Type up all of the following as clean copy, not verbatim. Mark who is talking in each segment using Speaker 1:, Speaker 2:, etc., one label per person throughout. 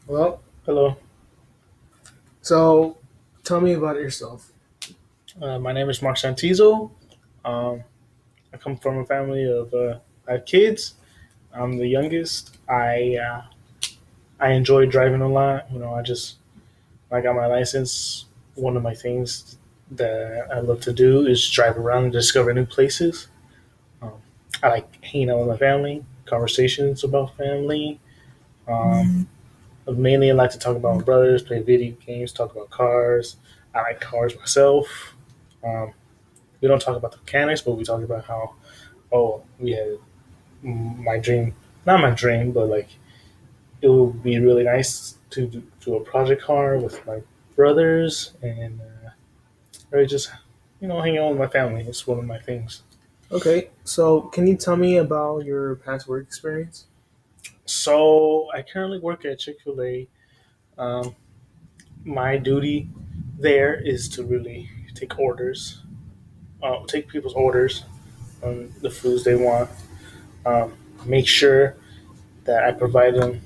Speaker 1: Well,
Speaker 2: Hello,
Speaker 1: so tell me about yourself.
Speaker 2: my name is Mark Santizo. Um, I come from a family of I have kids. I'm the youngest. I enjoy driving a lot. I got my license. One of my things that I love to do is drive around and discover new places. Um, I like hanging out with my family, conversations about family. Um, Mainly, I like to talk about my brothers, play video games, talk about cars. I like cars myself. Um, we don't talk about the mechanics, but we talk about how we had my dream, not my dream, but like it would be really nice to do a project car with my brothers and or just hang out with my family. It's one of my things.
Speaker 1: Okay, so can you tell me about your past work experience?
Speaker 2: So I currently work at Chick-fil-A. Um, my duty there is to really take orders, take people's orders on the foods they want, um, make sure that I provide them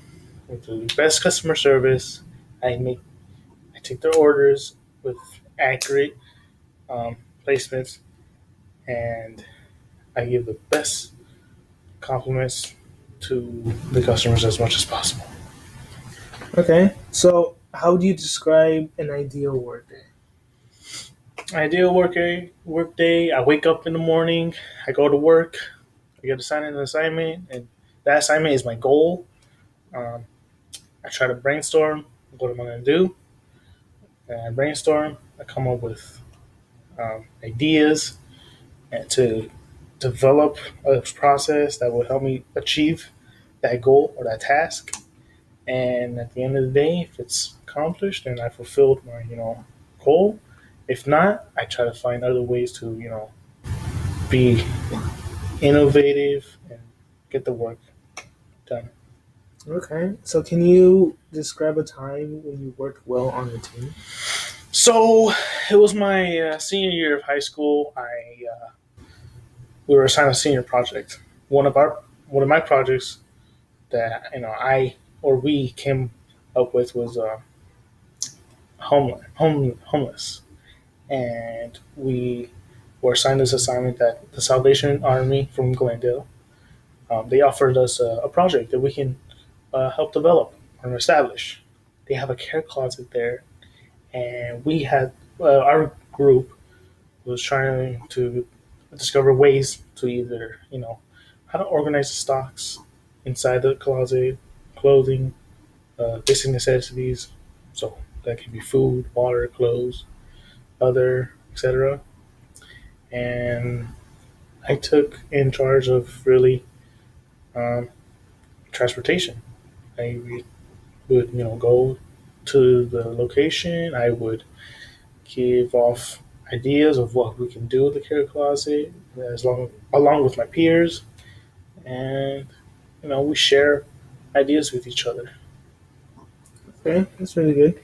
Speaker 2: with the best customer service. I make I take their orders with accurate um, placements, and I give the best compliments to the customers as much as possible.
Speaker 1: Okay, so how do you describe an ideal work day?
Speaker 2: Ideal work day. I wake up in the morning. I go to work. I get assigned an assignment, and that assignment is my goal. Um, I try to brainstorm what am I going to do, and I brainstorm. I come up with ideas and to develop a process that will help me achieve that goal or that task. And at the end of the day, if it's accomplished and I fulfilled my goal, if not, I try to find other ways to be innovative and get the work done.
Speaker 1: Okay, so can you describe a time when you worked well on a team?
Speaker 2: So it was my senior year of high school. I We were assigned a senior project. One of my projects that I or we came up with was homeless, and we were assigned this assignment that the Salvation Army from Glendale they offered us a project that we can help develop or establish. They have a care closet there, and we had our group was trying to discover ways to either how to organize the stocks inside the closet, clothing, basic necessities. So that can be food, water, clothes, other, etc. And I took in charge of really um, transportation. I would go to the location. I would give off ideas of what we can do with the care closet, as long along with my peers, and we share ideas with each other.
Speaker 1: Okay, that's really good.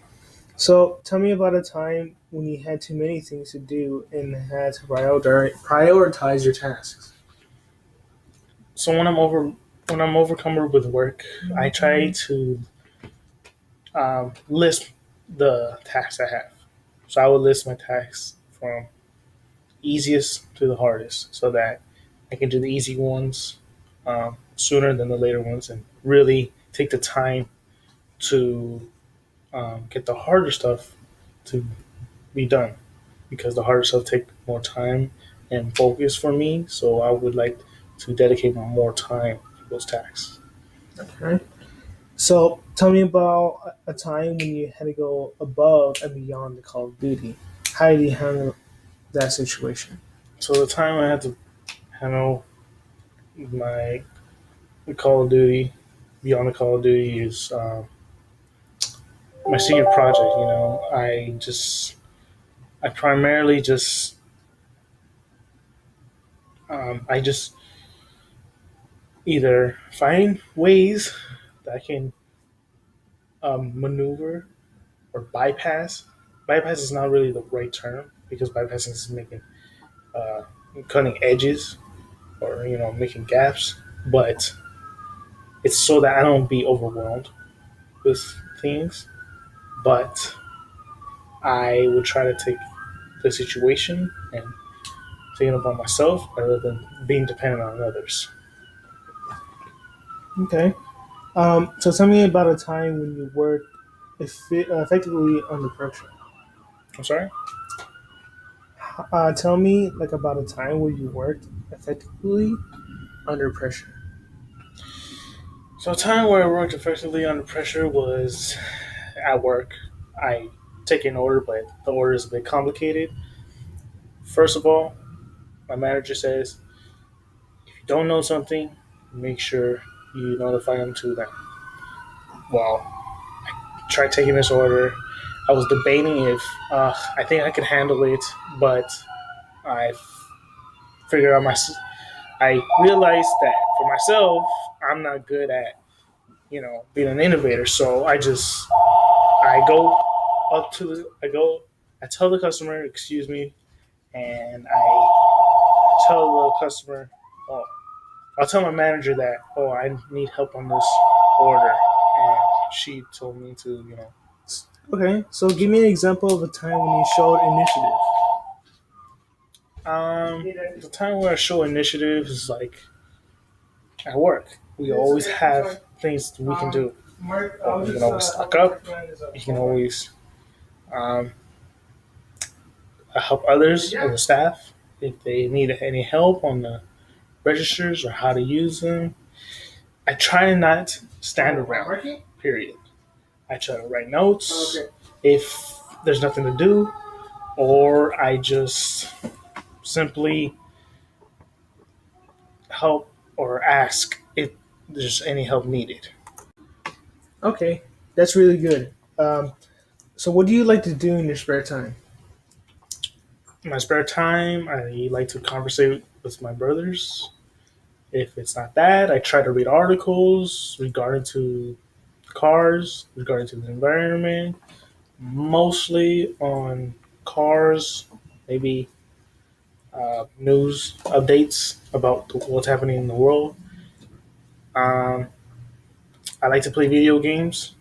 Speaker 1: So tell me about a time when you had too many things to do and had to prioritize your tasks.
Speaker 2: So when I'm overcome with work, I try to list the tasks I have. So I would list my tasks from easiest to the hardest, so that I can do the easy ones sooner than the later ones, and really take the time to get the harder stuff to be done, because the harder stuff take more time and focus for me. So I would like to dedicate more time to those tasks.
Speaker 1: Okay. So tell me about a time when you had to go above and beyond the Call of Duty. How did you handle that situation?
Speaker 2: So the time I had to handle my Call of Duty, beyond the Call of Duty, is my senior project. I primarily I just either find ways that I can maneuver or bypass. Bypass is not really the right term, because bypassing is making uh, cutting edges or making gaps, but it's so that I don't be overwhelmed. with things, but I would try to take the situation and thinking about myself rather than being dependent on others.
Speaker 1: Okay. So tell me about a time when you worked effectively under pressure.
Speaker 2: I'm sorry.
Speaker 1: Tell me like about a time where you worked effectively under pressure.
Speaker 2: So a time where I worked effectively under pressure was at work. I take an order, but the order is a bit complicated. First of all, my manager says, if you don't know something, make sure you notify them to them. Well, try taking this order. I was debating if I think I could handle it, but I figured out my. I realized that for myself, I'm not good at being an innovator. So I go up to I tell the customer, excuse me, and I tell the customer, oh, I'll tell my manager that, oh, I need help on this order, and she told me to,
Speaker 1: Okay, so give me an example of a time when you showed initiative.
Speaker 2: the time where I show initiative is like at work. We always have things we can do. You can always stock up. You can always um, help others on the staff if they need any help on the registers or how to use them. I try not to stand around. Period. I try to write notes if there's nothing to do, or I just simply help or ask if there's any help needed.
Speaker 1: Okay, that's really good. So what do you like to do in your spare time?
Speaker 2: In my spare time, I like to conversate with my brothers. If it's not that, I try to read articles regarding to cars, regarding to the environment, mostly on cars, maybe news updates about what's happening in the world. Um, I like to play video games.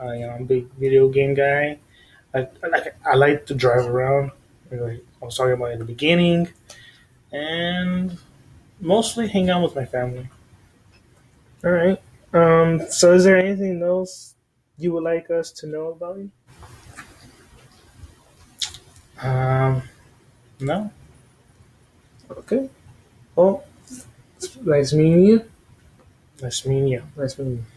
Speaker 2: I'm a big video game guy. I like to drive around. Like I was talking about in the beginning, and mostly hang out with my family.
Speaker 1: All right. So is there anything else you would like us to know about you?
Speaker 2: Um, no,
Speaker 1: Okay. Well, nice meeting you.
Speaker 2: nice meeting you.
Speaker 1: Nice meeting you.